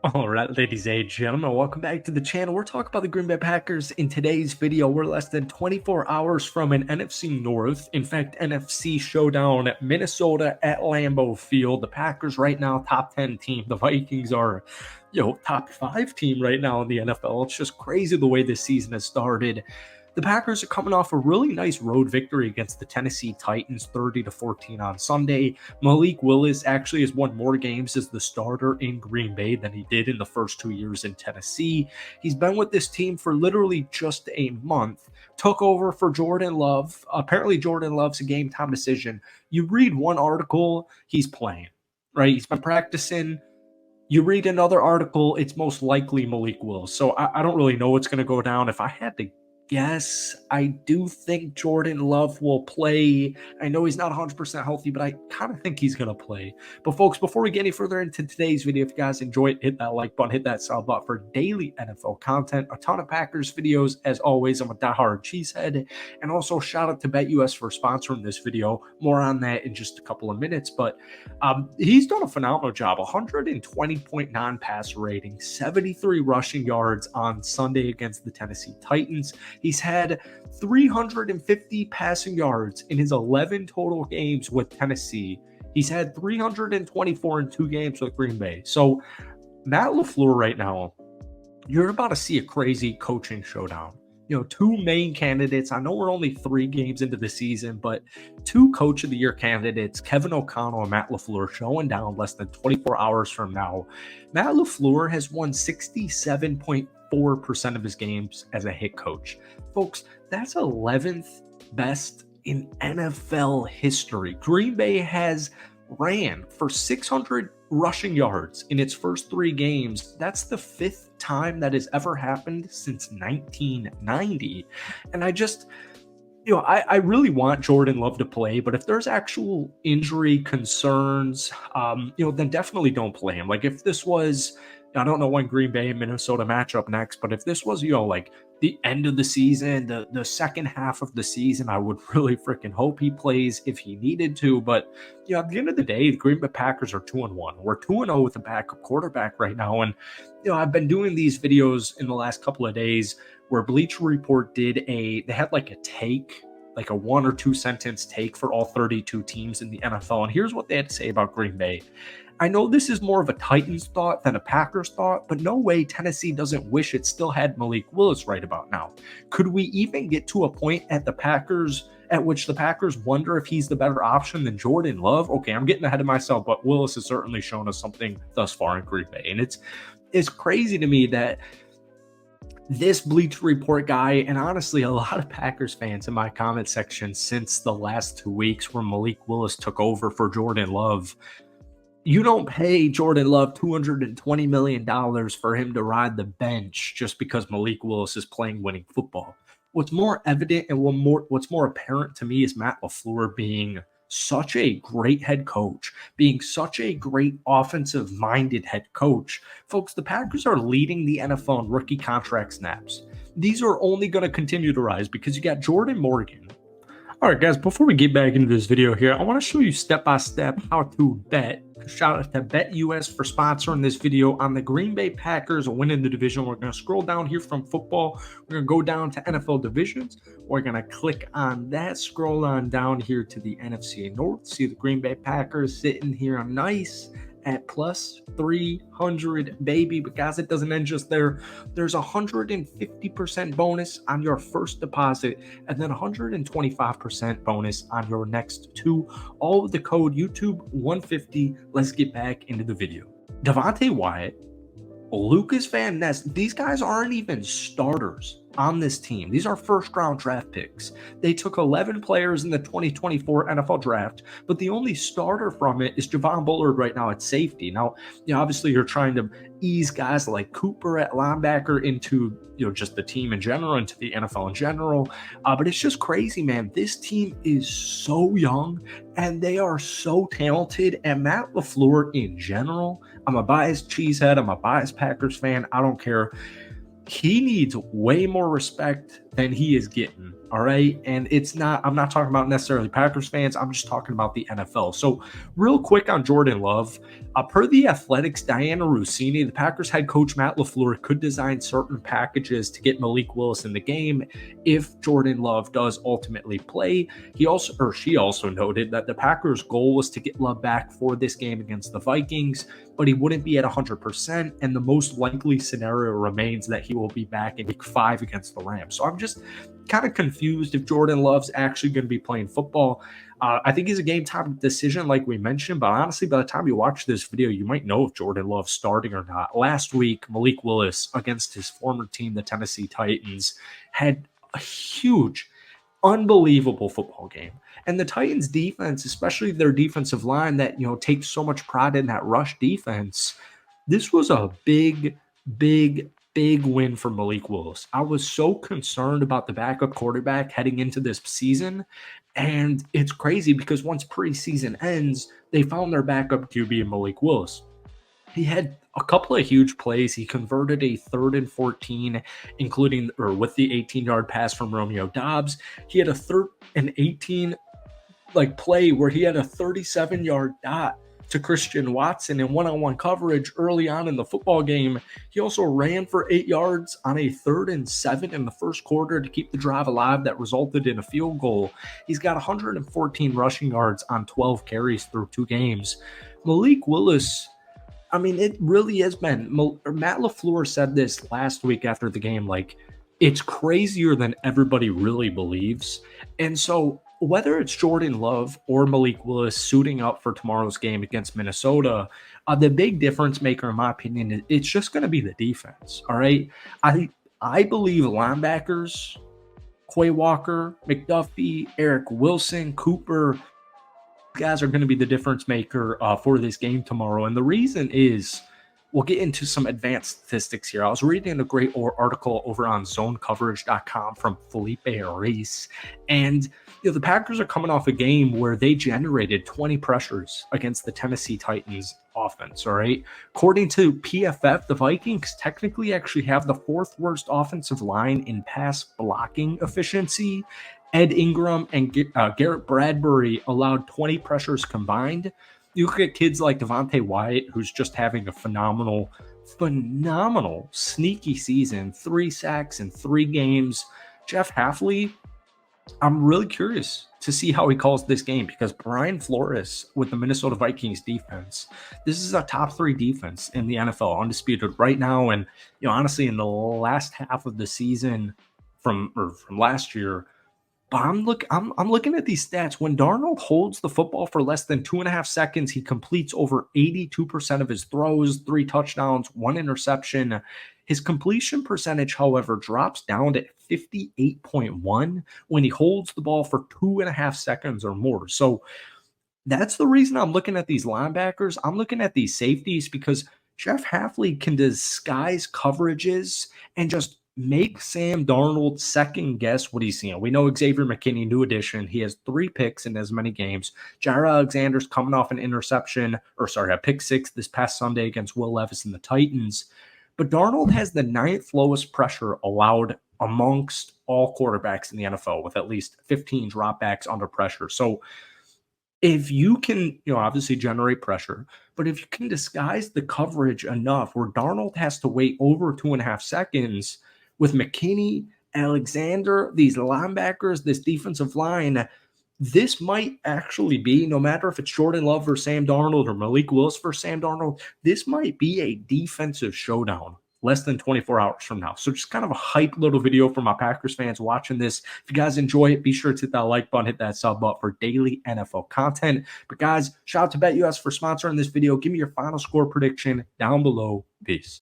All right, ladies and gentlemen, welcome back to the channel. We're talking about the Green Bay Packers. In today's video, we're less than 24 hours from an NFC North, in fact, NFC showdown at Minnesota at Lambeau Field. The Packers right now, top 10 team. The Vikings are, top 5 team right now in the NFL. It's just crazy the way this season has started. The Packers are coming off a really nice road victory against the Tennessee Titans, 30-14 on Sunday. Malik Willis actually has won more games as the starter in Green Bay than he did in the first 2 years in Tennessee. He's been with this team for literally just a month. Took over for Jordan Love. Apparently, Jordan Love's a game time decision. You read one article, he's playing, right? He's been practicing. You read another article, it's most likely Malik Willis. So I don't really know what's going to go down. If I had to guess, I do think Jordan Love will play. I know he's not 100% healthy, but I kind of think he's going to play. But folks, before we get any further into today's video, if you guys enjoy it, hit that like button, hit that sub button for daily NFL content, a ton of Packers videos. As always, I'm a diehard cheesehead. And also shout out to BetUS for sponsoring this video. More on that in just a couple of minutes. But he's done a phenomenal job. 120.9 passer rating, 73 rushing yards on Sunday against the Tennessee Titans. He's had 350 passing yards in his 11 total games with Tennessee. He's had 324 in 2 games with Green Bay. So Matt LaFleur right now, you're about to see a crazy coaching showdown. 2 main candidates. I know we're only 3 games into the season, but 2 Coach of the Year candidates, Kevin O'Connell and Matt LaFleur, showing down less than 24 hours from now. Matt LaFleur has won 67.4% of his games as a head coach. Folks, that's 11th best in NFL history. Green Bay has ran for 600 rushing yards in its first 3 games. That's the 5th time that has ever happened since 1990. And I just, I really want Jordan Love to play, but if there's actual injury concerns, then definitely don't play him. Like if this was, I don't know when Green Bay and Minnesota match up next, but if this was, like the end of the season, the second half of the season, I would really freaking hope he plays if he needed to. But, at the end of the day, the Green Bay Packers are 2-1. We're 2-0 with a backup quarterback right now. And, I've been doing these videos in the last couple of days where Bleacher Report they had like a take, like a 1 or 2 sentence take for all 32 teams in the NFL. And here's what they had to say about Green Bay. I know this is more of a Titans thought than a Packers thought, but no way Tennessee doesn't wish it still had Malik Willis right about now. Could we even get to a point at which the Packers wonder if he's the better option than Jordan Love? Okay, I'm getting ahead of myself, but Willis has certainly shown us something thus far in Green Bay. And it's crazy to me that this Bleacher Report guy, and honestly, a lot of Packers fans in my comment section since the last 2 weeks where Malik Willis took over for Jordan Love, you don't pay Jordan Love $220 million for him to ride the bench just because Malik Willis is playing winning football. What's more evident and what's more apparent to me is Matt LaFleur being such a great head coach, being such a great offensive-minded head coach. Folks, the Packers are leading the NFL in rookie contract snaps. These are only going to continue to rise because you got Jordan Morgan. All right, guys, before we get back into this video here, I want to show you step-by-step how to bet. Shout out to BetUS for sponsoring this video on the Green Bay Packers winning the division. We're going to scroll down here from football. We're going to go down to NFL divisions. We're going to click on that, scroll on down here to the NFC North. See the Green Bay Packers sitting here nice at plus 300, baby. But guys, it doesn't end just there. There's 150% bonus on your first deposit and then 125% bonus on your next 2, all with the code YouTube150. Let's get back into the video. Devontae Wyatt, Lucas Van Ness, these guys aren't even starters on this team. These are first-round draft picks. They took 11 players in the 2024 NFL draft, but the only starter from it is Javon Bullard right now at safety. Now, obviously you're trying to ease guys like Cooper at linebacker into, just the team in general, into the NFL in general. But it's just crazy, man. This team is so young and they are so talented. And Matt LaFleur in general, I'm a biased cheesehead. I'm a biased Packers fan. I don't care. He needs way more respect than he is getting All right. And I'm not talking about necessarily Packers fans. I'm just talking about the NFL. So, real quick on Jordan Love, per the Athletics, Diana Rossini, the Packers head coach Matt LaFleur could design certain packages to get Malik Willis in the game if Jordan Love does ultimately play. She also noted that the Packers' goal was to get Love back for this game against the Vikings, but he wouldn't be at 100%, and the most likely scenario remains that he will be back in week 5 against the Rams. So I'm just kind of confused if Jordan Love's actually going to be playing football. I think he's a game time decision, like we mentioned, but honestly, by the time you watch this video, you might know if Jordan Love's starting or not. Last week, Malik Willis against his former team, the Tennessee Titans, had a huge, unbelievable football game. And the Titans defense, especially their defensive line that, takes so much pride in that rush defense, this was a big, big, big win for Malik Willis. I was so concerned about the backup quarterback heading into this season. And it's crazy because once preseason ends, they found their backup QB in Malik Willis. He had a couple of huge plays. He converted a 3rd and 14, with the 18-yard pass from Romeo Doubs. He had a 3rd and 18 play where he had a 37-yard dot to Christian Watson in one-on-one coverage early on in the football game. He also ran for 8 yards on a 3rd and 7 in the first quarter to keep the drive alive that resulted in a field goal. He's got 114 rushing yards on 12 carries through 2 games. Malik Willis, it really has been. Matt LaFleur said this last week after the game, it's crazier than everybody really believes. And so whether it's Jordan Love or Malik Willis suiting up for tomorrow's game against Minnesota, the big difference maker, in my opinion, is it's just going to be the defense. All right. I believe linebackers, Quay Walker, McDuffie, Eric Wilson, Cooper, guys are going to be the difference maker for this game tomorrow. And the reason is, we'll get into some advanced statistics here. I was reading a great article over on zonecoverage.com from Felipe Reis. And the Packers are coming off a game where they generated 20 pressures against the Tennessee Titans offense, all right? According to PFF, the Vikings technically actually have the 4th worst offensive line in pass blocking efficiency. Ed Ingram and Garrett Bradbury allowed 20 pressures combined. You look at kids like Devontae Wyatt, who's just having a phenomenal, sneaky season, 3 sacks in 3 games. Jeff Hafley, I'm really curious to see how he calls this game because Brian Flores with the Minnesota Vikings defense, this is a top 3 defense in the NFL, undisputed right now. And, honestly, in the last half of the season from last year, but I'm looking at these stats. When Darnold holds the football for less than 2.5 seconds, he completes over 82% of his throws, 3 touchdowns, 1 interception. His completion percentage, however, drops down to 58.1 when he holds the ball for 2.5 seconds or more. So that's the reason I'm looking at these linebackers. I'm looking at these safeties because Jeff Hafley can disguise coverages and just make Sam Darnold second guess what he's seeing. We know Xavier McKinney, new addition. He has 3 picks in as many games. Jair Alexander's coming off a pick 6 this past Sunday against Will Levis and the Titans. But Darnold has the 9th lowest pressure allowed amongst all quarterbacks in the NFL with at least 15 dropbacks under pressure. So if you can, obviously generate pressure, but if you can disguise the coverage enough where Darnold has to wait over 2.5 seconds, with McKinney, Alexander, these linebackers, this defensive line, this might actually be, no matter if it's Jordan Love versus Sam Darnold or Malik Willis versus Sam Darnold, this might be a defensive showdown less than 24 hours from now. So just kind of a hype little video for my Packers fans watching this. If you guys enjoy it, be sure to hit that like button, hit that sub button for daily NFL content. But guys, shout out to BetUS for sponsoring this video. Give me your final score prediction down below. Peace.